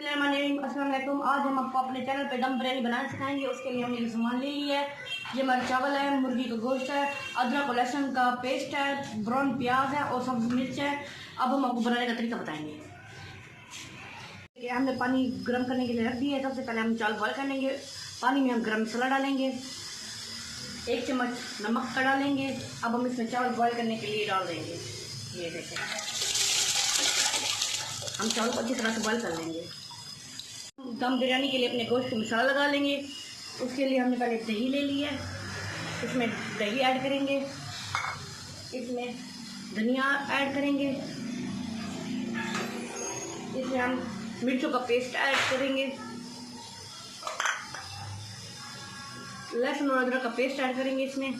अस्सलाम वालेकुम। आज हम आपको अपने चैनल पे दम बिरयानी बनाना सिखाएंगे। उसके लिए हमने ये सामान ले लिया है। ये हमारा चावल है, मुर्गी का गोश्त है, अदरक और लहसुन का पेस्ट है, ब्राउन प्याज है और सब्ज मिर्च है। अब हम आपको बनाने का तरीका बताएंगे। हमने पानी गर्म करने के लिए रख दिया है। सबसे पहले हम चावल बॉयल कर लेंगे। पानी में हम गर्म मसाला डालेंगे, 1 चम्मच नमक का डालेंगे। अब हम इसमें चावल बॉयल करने के लिए डाल देंगे। ये देखें, हम चावल को अच्छी तरह से बॉयल कर लेंगे। दम बिरयानी के लिए अपने गोश्त को मसाला लगा लेंगे। उसके लिए हमने पहले दही ले ली है, इसमें दही ऐड करेंगे, इसमें धनिया ऐड करेंगे, इसमें हम मिर्चों का पेस्ट ऐड करेंगे, लहसुन और अदरक का पेस्ट ऐड करेंगे इसमें,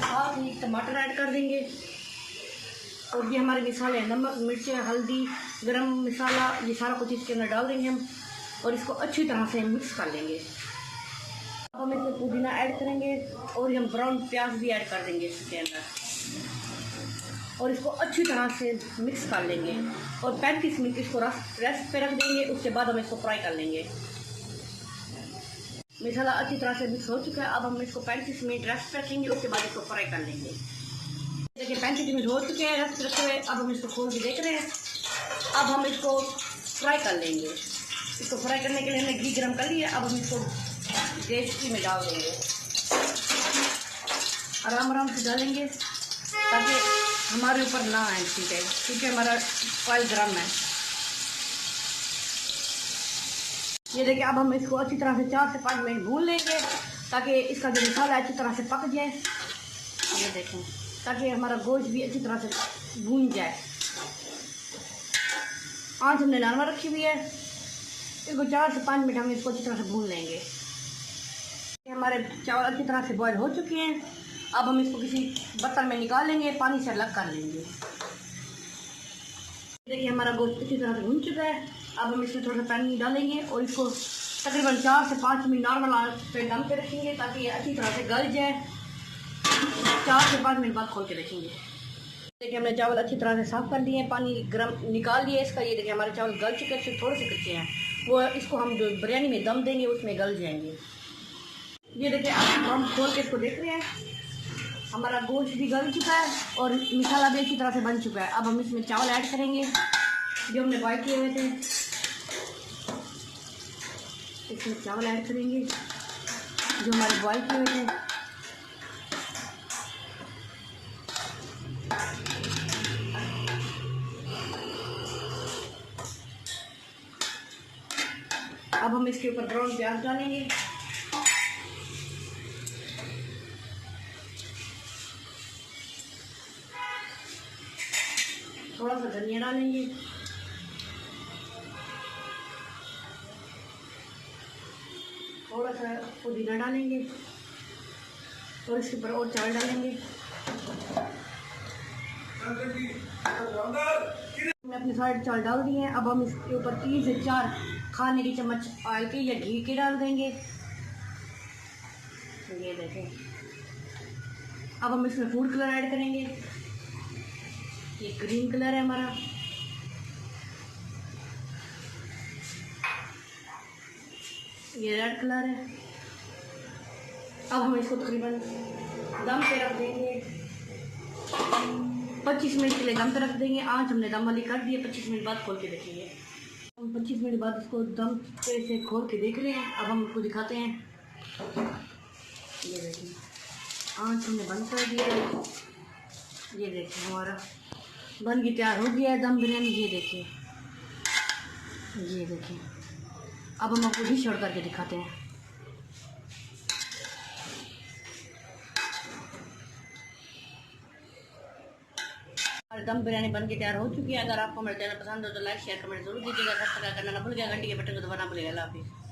साथ ही टमाटर ऐड कर देंगे। और ये हमारे मसाले नमक, मिर्च, हल्दी, गरम मसाला, ये सारा कुछ इसके अंदर डाल देंगे हम और इसको अच्छी तरह से मिक्स कर लेंगे। अब हम इसमें पुदीना ऐड करेंगे और हम ब्राउन प्याज भी ऐड कर देंगे इसके अंदर और इसको अच्छी तरह से मिक्स कर लेंगे और 35 मिनट इसको रेस्ट पे रख देंगे। उसके बाद हम इसको फ्राई कर लेंगे। मसाला अच्छी तरह से मिक्स हो चुका है। अब हम इसको 35 मिनट रेस्ट पे रखेंगे। उसके बाद इसको फ्राई कर लेंगे। देखिए 35 मिनट हो चुके हैं रेस्ट रखे हुए। अब हम इसको खोल के देख रहे हैं। अब हम इसको फ्राई कर लेंगे। इसको फ्राई करने के लिए हमने घी गरम कर लिया। अब हम इसको गैस में डाल देंगे, आराम आराम से डालेंगे ताकि हमारे ऊपर ना आए छींटे, क्योंकि हमारा ऑयल गर्म है। ये देखिए, अब हम इसको अच्छी तरह से 4 से 5 मिनट भून लेंगे ताकि इसका जो मसाला अच्छी तरह से पक जाए। ये देखें, ताकि हमारा गोश्त भी अच्छी तरह से भून जाए। आँच हमने नॉर्मल रखी हुई है। इसको 4 से 5 मिनट हम इसको अच्छी तरह से भून लेंगे। हमारे चावल अच्छी तरह से बॉयल हो चुके हैं। अब हम इसको किसी बर्तन में निकाल लेंगे, पानी से अलग कर लेंगे। देखिए हमारा गोश्त अच्छी तरह से भून चुका है। अब हम इसमें थोड़ा सा पानी डालेंगे और इसको तकरीबन 4 से 5 मिनट नॉर्मल आंच पे दम पे रखेंगे ताकि ये अच्छी तरह से गल जाए। 4 से 5 मिनट बाद खोल के रखेंगे। देखिए हमने चावल अच्छी तरह से साफ़ कर लिए हैं, पानी गर्म निकाल लिया इसका। ये देखिए हमारे चावल गल चुके हैं, थोड़े से कच्चे हैं। वो इसको हम जो बिरयानी में दम देंगे उसमें गल जाएंगे। ये देखिए हम खोल के इसको देख रहे हैं, हमारा गोश्त भी गल चुका है और मसाला भी अच्छी तरह से बन चुका है। अब हम इसमें चावल ऐड करेंगे जो हमने बॉयल किए हुए थे। इसमें चावल ऐड करेंगे जो हमारे बॉयल किए हुए थे। अब हम इसके ऊपर ब्राउन प्याज डालेंगे, थोड़ा सा धनिया डालेंगे, थोड़ा सा पुदीना डालेंगे और इसके ऊपर और चावल डालेंगे। हमने अपने सारे चावल डाल दिए हैं। अब हम इसके ऊपर 3 से 4 खाने की चम्मच ऑयल के या घी के डाल देंगे। ये देखें, अब हम इसमें फूड कलर ऐड करेंगे। ये ग्रीन कलर है हमारा। ये रेड कलर है। अब हम इसको तकरीबन दम पे रख देंगे, 25 मिनट के लिए दम पे रख देंगे। आँच हमने दम वाली कर दी है। 25 मिनट बाद खोल के देखेंगे। हम 25 मिनट बाद इसको दम पे से खोल के देख रहे हैं। अब हम इसको दिखाते हैं। ये देखिए आँच हमने बंद कर दिया है। ये देखिए हमारा बन के तैयार हो गया है दम बिरयानी। ये देखिए, ये देखिए। अब हम आपको डिश आउट करके दिखाते हैं। हमारी दम बिरयानी बन के तैयार हो चुकी है। अगर आपको मेरा चैनल पसंद हो तो लाइक शेयर कमेंट जरूर कीजिएगा। सब्सक्राइब करना ना भूलिएगा, घंटी के बटन को दबाना भूलिएगा। अल्लाह हाफिज़।